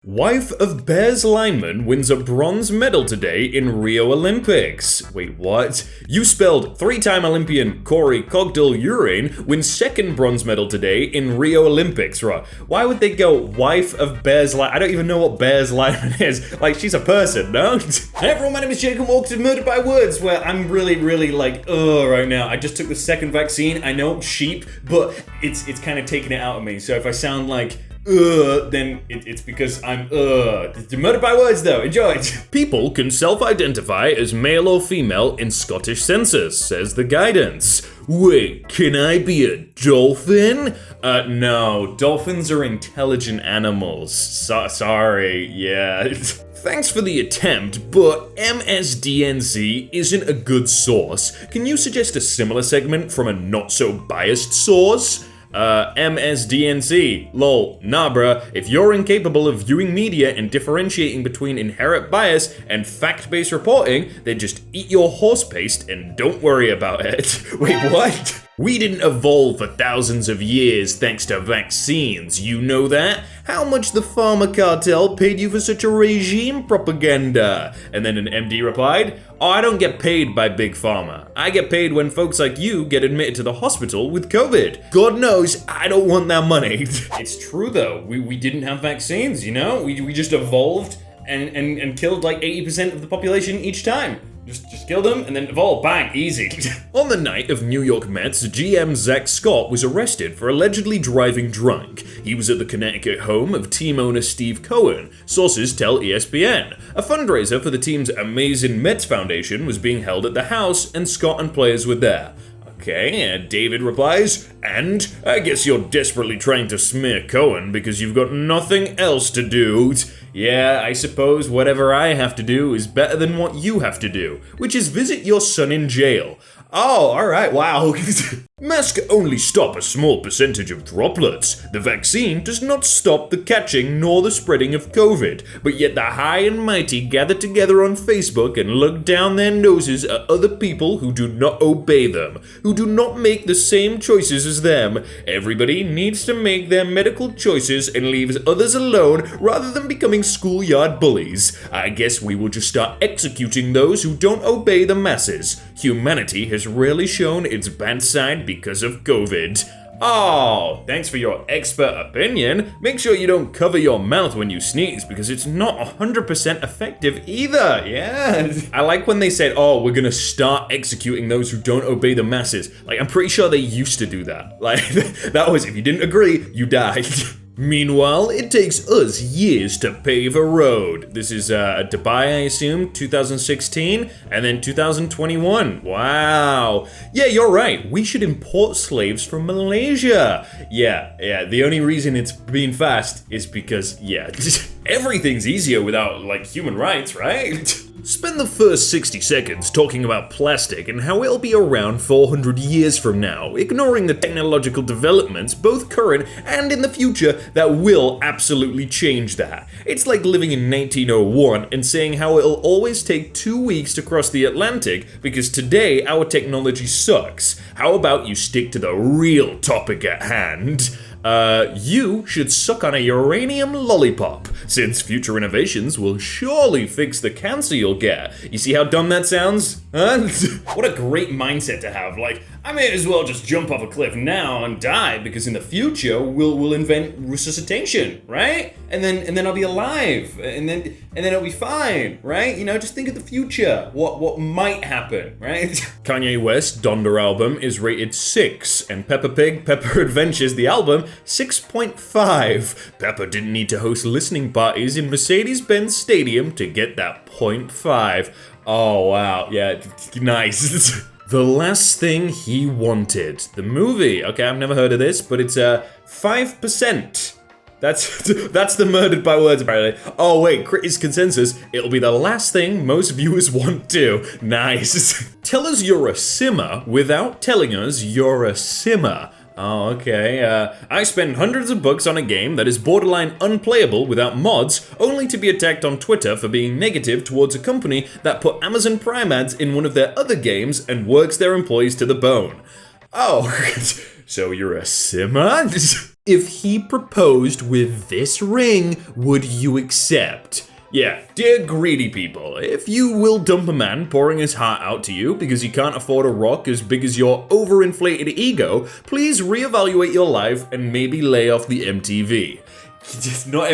Wife of Bears lineman wins a bronze medal today in Rio Olympics. Wait, what? You spelled three-time Olympian Corey Cogdill-Urine wins second bronze medal today in Rio Olympics, right? Why would they go wife of Bears lineman? I don't even know what Bears lineman is. Like, she's a person, no? Hey everyone, my name is Jake and welcome to Murdered by Words, where I'm really like, right now. I just took the second vaccine. I know, sheep, but it's kind of taking it out of me. So if I sound like then it's because I'm It's Murdered by Words though, enjoy it. People can self-identify as male or female in Scottish census, says the guidance. Wait, can I be a dolphin? No, dolphins are intelligent animals. Sorry, yeah. Thanks for the attempt, but MSDNC isn't a good source. Can you suggest a similar segment from a not-so-biased source? MSDNC. Lol. Nah, bruh. If you're incapable of viewing media and differentiating between inherent bias and fact-based reporting, then just eat your horse paste and don't worry about it. Wait, what? We didn't evolve for thousands of years thanks to vaccines, you know that? How much the pharma cartel paid you for such a regime propaganda? And then an MD replied, I don't get paid by Big Pharma. I get paid when folks like you get admitted to the hospital with COVID. God knows I don't want that money. It's true though, we didn't have vaccines, you know? We just evolved and killed like 80% of the population each time. Just kill them and then evolve, bang, easy. On the night of New York Mets, GM Zach Scott was arrested for allegedly driving drunk. He was at the Connecticut home of team owner Steve Cohen. Sources tell ESPN. A fundraiser for the team's Amazing Mets Foundation was being held at the house, and Scott and players were there. Okay, and David replies, and I guess you're desperately trying to smear Cohen because you've got nothing else to do. Yeah, I suppose whatever I have to do is better than what you have to do, which is visit your son in jail. Oh, alright, wow. Masks only stop a small percentage of droplets. The vaccine does not stop the catching nor the spreading of COVID, but yet the high and mighty gather together on Facebook and look down their noses at other people who do not obey them, who do not make the same choices as them. Everybody needs to make their medical choices and leaves others alone rather than becoming schoolyard bullies. I guess we will just start executing those who don't obey the masses. Humanity has rarely shown its bad side because of COVID. Oh, thanks for your expert opinion. Make sure you don't cover your mouth when you sneeze because it's not 100% effective either. Yeah. I like when they said, oh, we're gonna start executing those who don't obey the masses. Like, I'm pretty sure they used to do that. Like, that was, if you didn't agree, you died. Meanwhile, it takes us years to pave a road. This is Dubai, I assume, 2016, and then 2021. Wow. Yeah, you're right. We should import slaves from Malaysia. Yeah, the only reason it's been fast is because, yeah, everything's easier without, like, human rights, right? Spend the first 60 seconds talking about plastic and how it'll be around 400 years from now, ignoring the technological developments, both current and in the future, that will absolutely change that. It's like living in 1901 and saying how it'll always take 2 weeks to cross the Atlantic because today our technology sucks. How about you stick to the real topic at hand? You should suck on a uranium lollipop, since future innovations will surely fix the cancer you'll get. You see how dumb that sounds? Huh? What a great mindset to have. Like, I may as well just jump off a cliff now and die because in the future we'll invent resuscitation, right? And then I'll be alive, and then it'll be fine, right? You know, just think of the future. What might happen, right? Kanye West Donda album is rated 6, and Peppa Pig Peppa Adventures the album 6.5. Peppa didn't need to host listening parties in Mercedes-Benz Stadium to get that 0.5. Oh wow, yeah, nice. The Last Thing He Wanted, the movie. Okay, I've never heard of this, but it's 5%. That's the Murdered by Words, apparently. Oh wait, Critics' consensus, it'll be the last thing most viewers want to. Nice. Tell us you're a simmer without telling us you're a simmer. Oh, okay. I spend hundreds of bucks on a game that is borderline unplayable without mods, only to be attacked on Twitter for being negative towards a company that put Amazon Prime ads in one of their other games and works their employees to the bone. Oh, so you're a simmer? If he proposed with this ring, would you accept? Yeah, dear greedy people, if you will dump a man pouring his heart out to you because he can't afford a rock as big as your overinflated ego, please reevaluate your life and maybe lay off the MTV. Not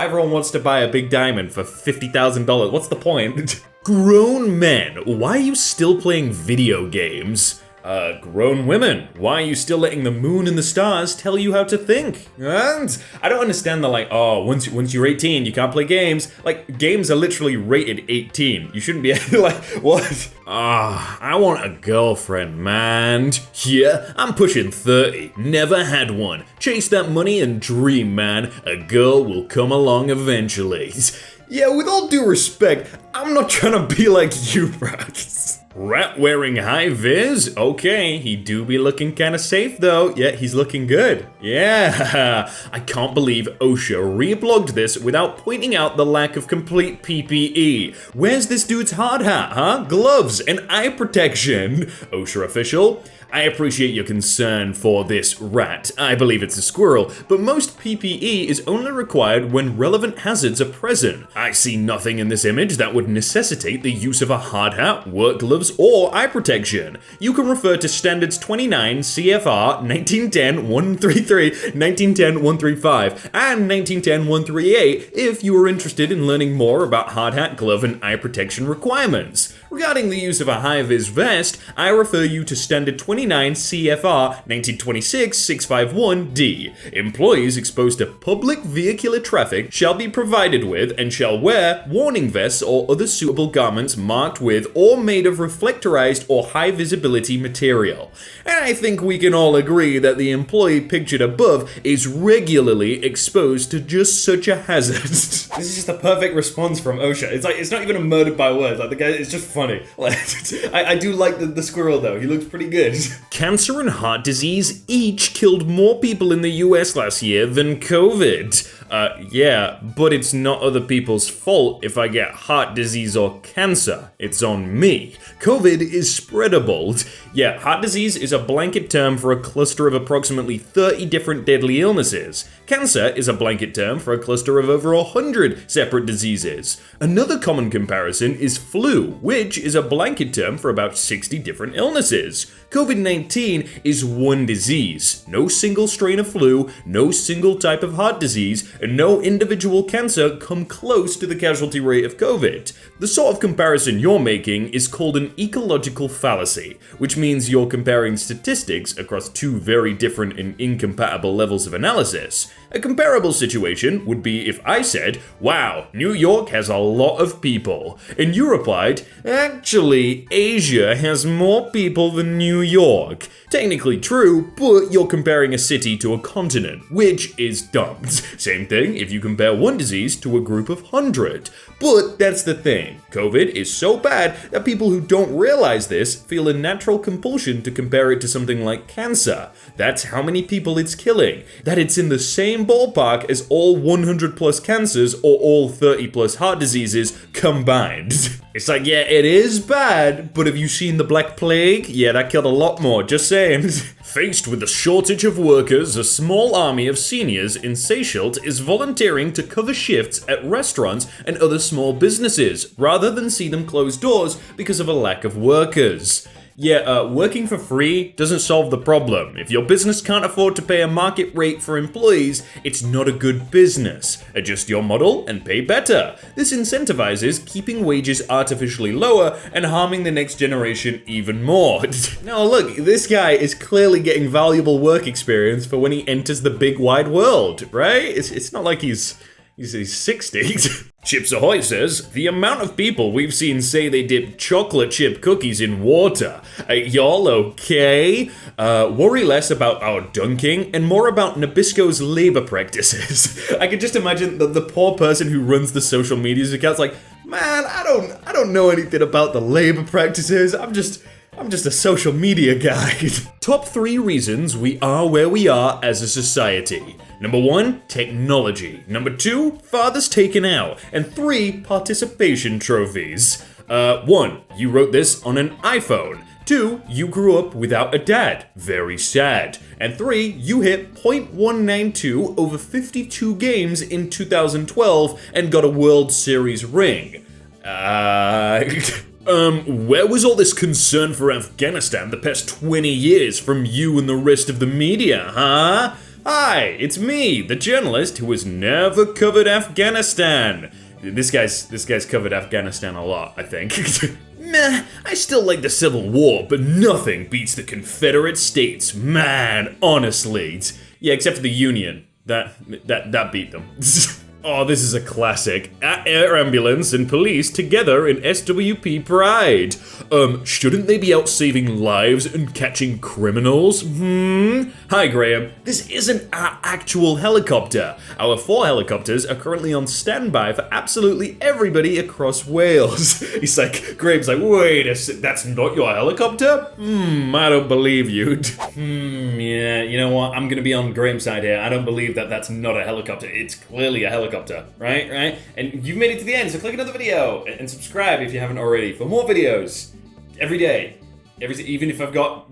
everyone wants to buy a big diamond for $50,000. What's the point? Grown men, why are you still playing video games? Grown women, why are you still letting the moon and the stars tell you how to think? And I don't understand the once you're 18, you can't play games. Like, games are literally rated 18. You shouldn't be like, what? I want a girlfriend, man. Yeah, I'm pushing 30, never had one. Chase that money and dream, man. A girl will come along eventually. Yeah, with all due respect, I'm not trying to be like you, Brax. Rat wearing high vis? Okay, he do be looking kinda safe though. Yeah, he's looking good. Yeah, I can't believe OSHA reblogged this without pointing out the lack of complete PPE. Where's this dude's hard hat, huh? Gloves and eye protection. OSHA official, I appreciate your concern for this rat. I believe it's a squirrel, but most PPE is only required when relevant hazards are present. I see nothing in this image that would necessitate the use of a hard hat, work gloves, or eye protection. You can refer to Standards 29 CFR 1910-133, 1910-135, and 1910-138 if you are interested in learning more about hard hat, glove, and eye protection requirements. Regarding the use of a high-vis vest, I refer you to Standard 29 CFR 1926-651D. Employees exposed to public vehicular traffic shall be provided with and shall wear warning vests or other suitable garments marked with or made of reflectorized or high-visibility material. And I think we can all agree that the employee pictured above is regularly exposed to just such a hazard. This is just a perfect response from OSHA. It's not even a murdered by words. Like, the guy, it's just funny. Like, I do like the squirrel though. He looks pretty good. Cancer and heart disease each killed more people in the US last year than COVID. Yeah, but it's not other people's fault if I get heart disease or cancer. It's on me. COVID is spreadable. Yeah, heart disease is a blanket term for a cluster of approximately 30 different deadly illnesses. Cancer is a blanket term for a cluster of over 100 separate diseases. Another common comparison is flu, which is a blanket term for about 60 different illnesses. COVID-19 is one disease, no single strain of flu, no single type of heart disease, and no individual cancer come close to the casualty rate of COVID. The sort of comparison you're making is called an ecological fallacy, which means you're comparing statistics across two very different and incompatible levels of analysis. A comparable situation would be if I said, wow, New York has a lot of people, and you replied, actually, Asia has more people than New York. Technically true, but you're comparing a city to a continent, which is dumb. Same thing if you compare one disease to a group of 100. But that's the thing, COVID is so bad that people who don't realize this feel a natural compulsion to compare it to something like cancer. That's how many people it's killing, that it's in the same ballpark as all 100 plus cancers or all 30 plus heart diseases combined. It's like, yeah, it is bad, but have you seen the Black Plague? Yeah, that killed a lot more, just saying. Faced with a shortage of workers, a small army of seniors in Seychelles is volunteering to cover shifts at restaurants and other small businesses, rather than see them close doors because of a lack of workers. Yeah, working for free doesn't solve the problem. If your business can't afford to pay a market rate for employees, it's not a good business. Adjust your model and pay better. This incentivizes keeping wages artificially lower and harming the next generation even more. Now look, this guy is clearly getting valuable work experience for when he enters the big wide world, right? It's not like he's 60. Chips Ahoy says, the amount of people we've seen say they dip chocolate chip cookies in water. Y'all okay? Worry less about our dunking and more about Nabisco's labor practices. I can just imagine the poor person who runs the social media account's like, man, I don't know anything about the labor practices. I'm just a social media guy. Top 3 reasons we are where we are as a society. Number 1, technology. Number 2, fathers taken out. And 3, participation trophies. 1, you wrote this on an iPhone. 2, you grew up without a dad. Very sad. And 3, you hit .192 over 52 games in 2012 and got a World Series ring. Where was all this concern for Afghanistan the past 20 years from you and the rest of the media, huh? Hi, it's me, the journalist who has never covered Afghanistan. This guy's covered Afghanistan a lot, I think. Meh, I still like the Civil War, but nothing beats the Confederate States, man, honestly. Yeah, except for the Union. That beat them. Oh, this is a classic. Air ambulance and police together in SWP Pride. Shouldn't they be out saving lives and catching criminals? Hi, Graham. This isn't our actual helicopter. Our 4 helicopters are currently on standby for absolutely everybody across Wales. Graham's like, wait a sec, that's not your helicopter? I don't believe you. Yeah, you know what? I'm gonna be on Graham's side here. I don't believe that that's not a helicopter. It's clearly a helicopter. Right? And you've made it to the end, so click another video and subscribe if you haven't already for more videos every day. Even if I've got